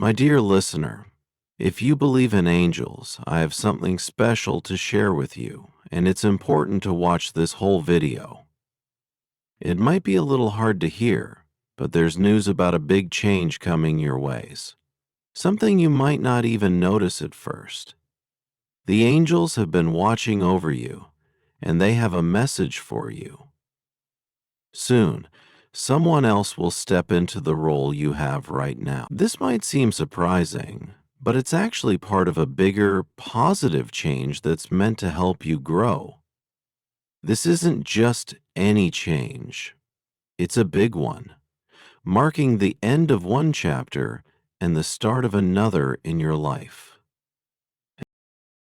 My dear listener, if you believe in angels, I have something special to share with you, and it's important to watch this whole video. It might be a little hard to hear, but there's news about a big change coming your ways. Something you might not even notice at first. The angels have been watching over you, and they have a message for you. Soon, someone else will step into the role you have right now. This might seem surprising, but it's actually part of a bigger, positive change that's meant to help you grow. This isn't just any change. It's a big one, marking the end of one chapter and the start of another in your life.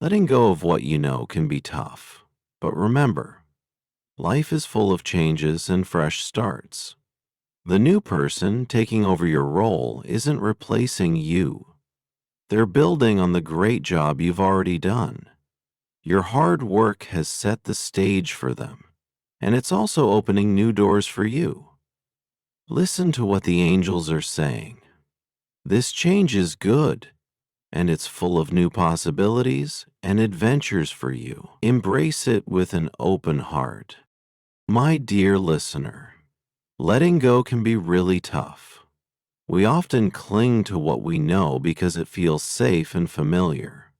Letting go of what you know can be tough, but remember, life is full of changes and fresh starts. The new person taking over your role isn't replacing you. They're building on the great job you've already done. Your hard work has set the stage for them, and it's also opening new doors for you. Listen to what the angels are saying. This change is good, and it's full of new possibilities and adventures for you. Embrace it with an open heart. My dear listener, letting go can be really tough. We often cling to what we know because it feels safe and familiar.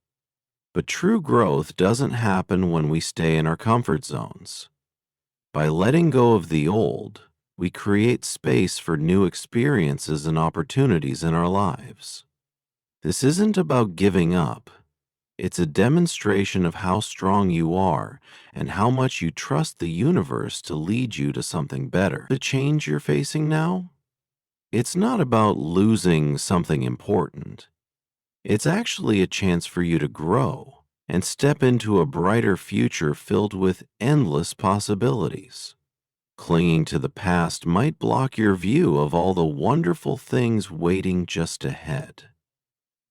But true growth doesn't happen when we stay in our comfort zones. By letting go of the old, we create space for new experiences and opportunities in our lives. This isn't about giving up. It's a demonstration of how strong you are and how much you trust the universe to lead you to something better. The change you're facing now? It's not about losing something important. It's actually a chance for you to grow and step into a brighter future filled with endless possibilities. Clinging to the past might block your view of all the wonderful things waiting just ahead.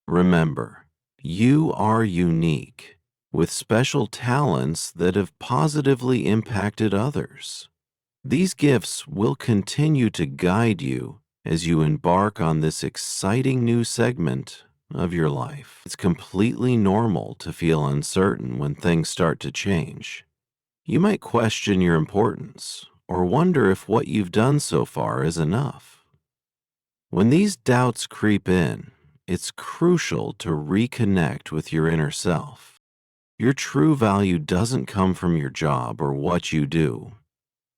Remember, you are unique, with special talents that have positively impacted others. These gifts will continue to guide you as you embark on this exciting new segment of your life. It's completely normal to feel uncertain when things start to change. You might question your importance or wonder if what you've done so far is enough. When these doubts creep in, it's crucial to reconnect with your inner self. Your true value doesn't come from your job or what you do.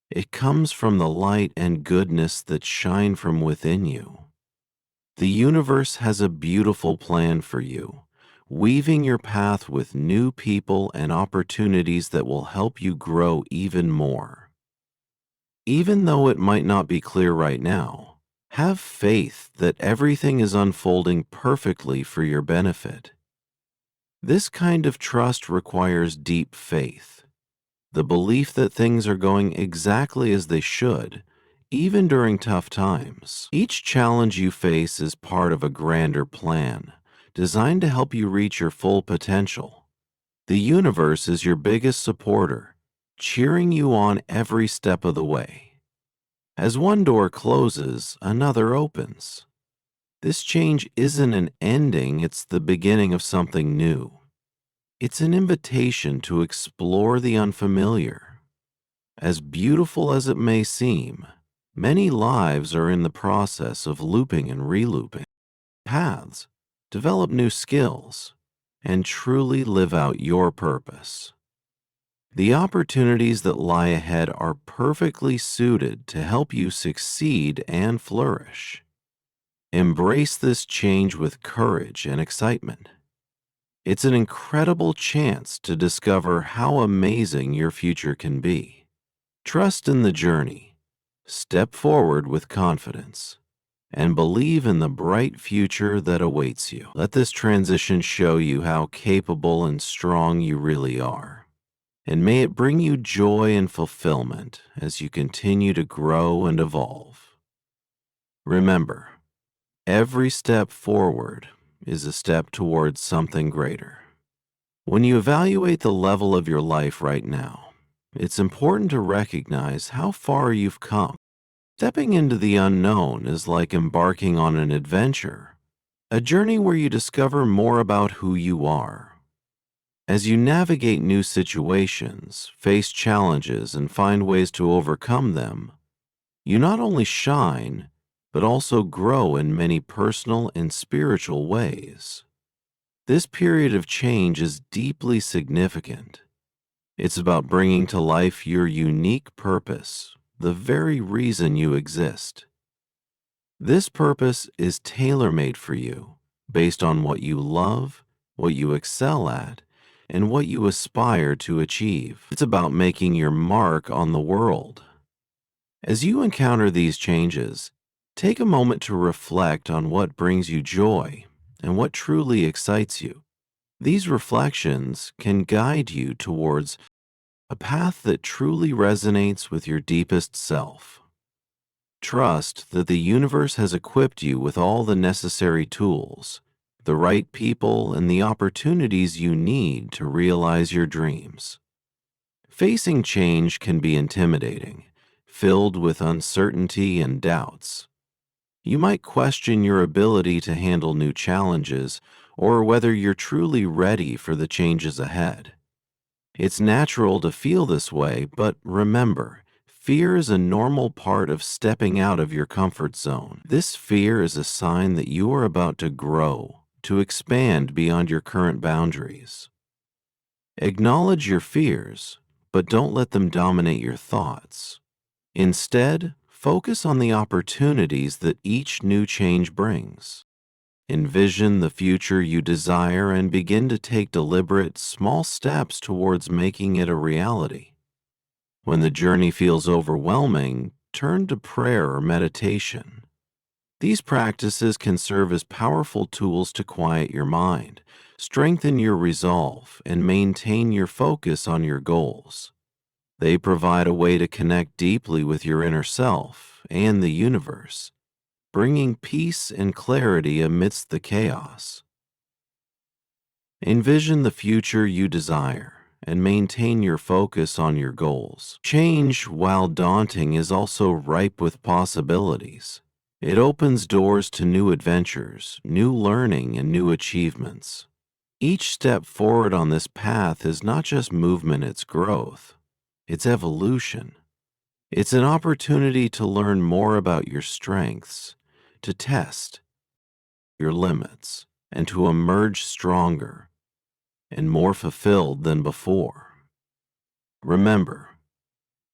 It comes from the light and goodness that shine from within you. The universe has a beautiful plan for you, weaving your path with new people and opportunities that will help you grow even more. Even though it might not be clear right now, have faith that everything is unfolding perfectly for your benefit. This kind of trust requires deep faith, the belief that things are going exactly as they should, even during tough times. Each challenge you face is part of a grander plan, designed to help you reach your full potential. The universe is your biggest supporter, cheering you on every step of the way. As one door closes, another opens. This change isn't an ending, it's the beginning of something new. It's an invitation to explore the unfamiliar. As beautiful as it may seem, many lives are in the process of looping and relooping paths, develop new skills, and truly live out your purpose. The opportunities that lie ahead are perfectly suited to help you succeed and flourish. Embrace this change with courage and excitement. It's an incredible chance to discover how amazing your future can be. Trust in the journey, step forward with confidence, and believe in the bright future that awaits you. Let this transition show you how capable and strong you really are. And may it bring you joy and fulfillment as you continue to grow and evolve. Remember, every step forward is a step towards something greater. When you evaluate the level of your life right now, it's important to recognize how far you've come. Stepping into the unknown is like embarking on an adventure, a journey where you discover more about who you are. As you navigate new situations, face challenges, and find ways to overcome them, you not only shine, but also grow in many personal and spiritual ways. This period of change is deeply significant. It's about bringing to life your unique purpose, the very reason you exist. This purpose is tailor-made for you, based on what you love, what you excel at, and what you aspire to achieve. It's about making your mark on the world. As you encounter these changes, take a moment to reflect on what brings you joy and what truly excites you. These reflections can guide you towards a path that truly resonates with your deepest self. Trust that the universe has equipped you with all the necessary tools, the right people, and the opportunities you need to realize your dreams. Facing change can be intimidating, filled with uncertainty and doubts. You might question your ability to handle new challenges or whether you're truly ready for the changes ahead. It's natural to feel this way, but remember, fear is a normal part of stepping out of your comfort zone. This fear is a sign that you are about to grow, to expand beyond your current boundaries. Acknowledge your fears, but don't let them dominate your thoughts. Instead, focus on the opportunities that each new change brings. Envision the future you desire and begin to take deliberate, small steps towards making it a reality. When the journey feels overwhelming, turn to prayer or meditation. These practices can serve as powerful tools to quiet your mind, strengthen your resolve, and maintain your focus on your goals. They provide a way to connect deeply with your inner self and the universe, bringing peace and clarity amidst the chaos. Envision the future you desire and maintain your focus on your goals. Change, while daunting, is also ripe with possibilities. It opens doors to new adventures, new learning, and new achievements. Each step forward on this path is not just movement, it's growth. It's evolution. It's an opportunity to learn more about your strengths, to test your limits, and to emerge stronger and more fulfilled than before. Remember,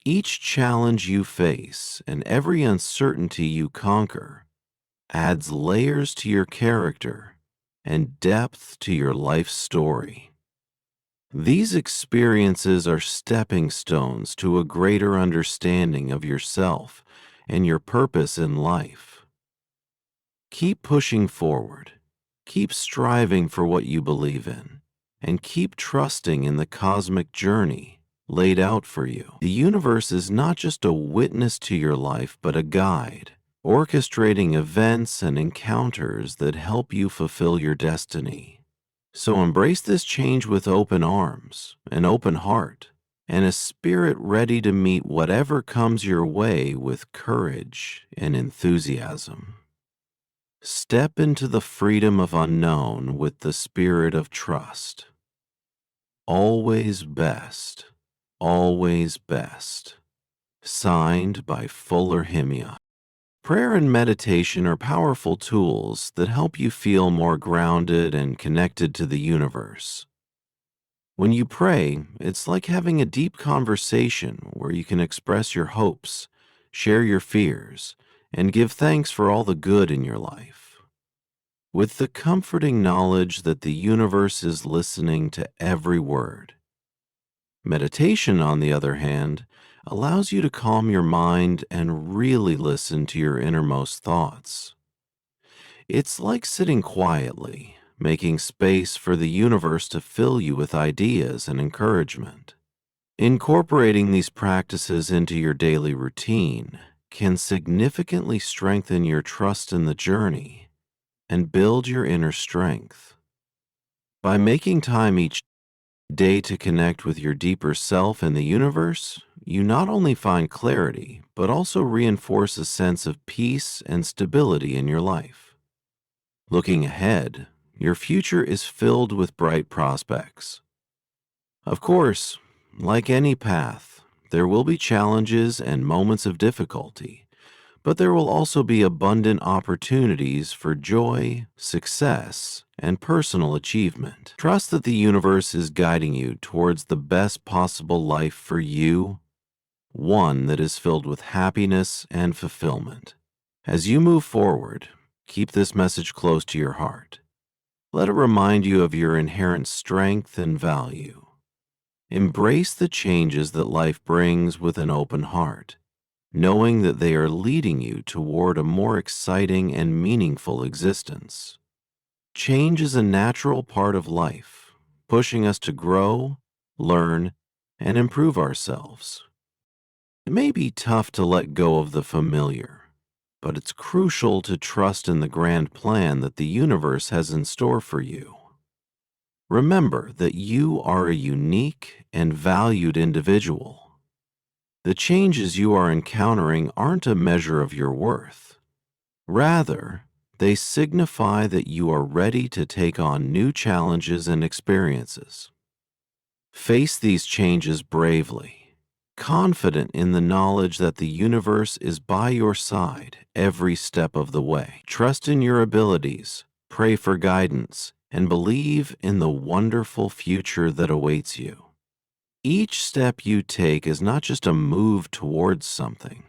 each challenge you face and every uncertainty you conquer adds layers to your character and depth to your life story. These experiences are stepping stones to a greater understanding of yourself and your purpose in life. Keep pushing forward, keep striving for what you believe in, and keep trusting in the cosmic journey laid out for you. The universe is not just a witness to your life, but a guide, orchestrating events and encounters that help you fulfill your destiny. So embrace this change with open arms, an open heart, and a spirit ready to meet whatever comes your way with courage and enthusiasm. Step into the freedom of unknown with the spirit of trust. Always best, always best. Signed by Fuller Himia. Prayer and meditation are powerful tools that help you feel more grounded and connected to the universe. When you pray, it's like having a deep conversation where you can express your hopes, share your fears, and give thanks for all the good in your life. With the comforting knowledge that the universe is listening to every word. Meditation, on the other hand, allows you to calm your mind and really listen to your innermost thoughts. It's like sitting quietly, making space for the universe to fill you with ideas and encouragement. Incorporating these practices into your daily routine can significantly strengthen your trust in the journey and build your inner strength. By making time each day to connect with your deeper self and the universe, you not only find clarity, but also reinforce a sense of peace and stability in your life. Looking ahead, your future is filled with bright prospects. Of course, like any path, there will be challenges and moments of difficulty, but there will also be abundant opportunities for joy, success, and personal achievement. Trust that the universe is guiding you towards the best possible life for you, one that is filled with happiness and fulfillment. As you move forward, keep this message close to your heart. Let it remind you of your inherent strength and value. Embrace the changes that life brings with an open heart, knowing that they are leading you toward a more exciting and meaningful existence. Change is a natural part of life, pushing us to grow, learn, and improve ourselves. It may be tough to let go of the familiar, but it's crucial to trust in the grand plan that the universe has in store for you. Remember that you are a unique and valued individual. The changes you are encountering aren't a measure of your worth. Rather, they signify that you are ready to take on new challenges and experiences. Face these changes bravely, confident in the knowledge that the universe is by your side every step of the way. Trust in your abilities, pray for guidance, and believe in the wonderful future that awaits you. Each step you take is not just a move towards something.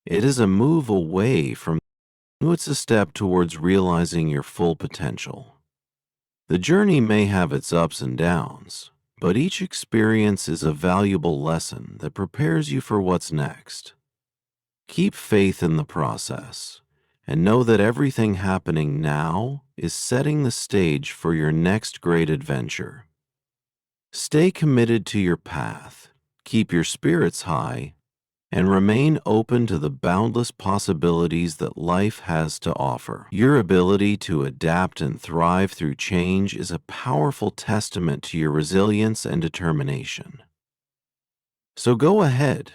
It is a move away from. It's a step towards realizing your full potential. The journey may have its ups and downs, but each experience is a valuable lesson that prepares you for what's next. Keep faith in the process, and know that everything happening now is setting the stage for your next great adventure. Stay committed to your path, keep your spirits high, and remain open to the boundless possibilities that life has to offer. Your ability to adapt and thrive through change is a powerful testament to your resilience and determination. So go ahead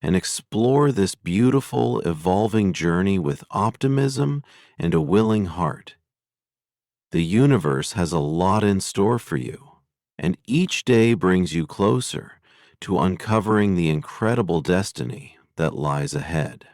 and explore this beautiful, evolving journey with optimism and a willing heart. The universe has a lot in store for you, and each day brings you closer to uncovering the incredible destiny that lies ahead.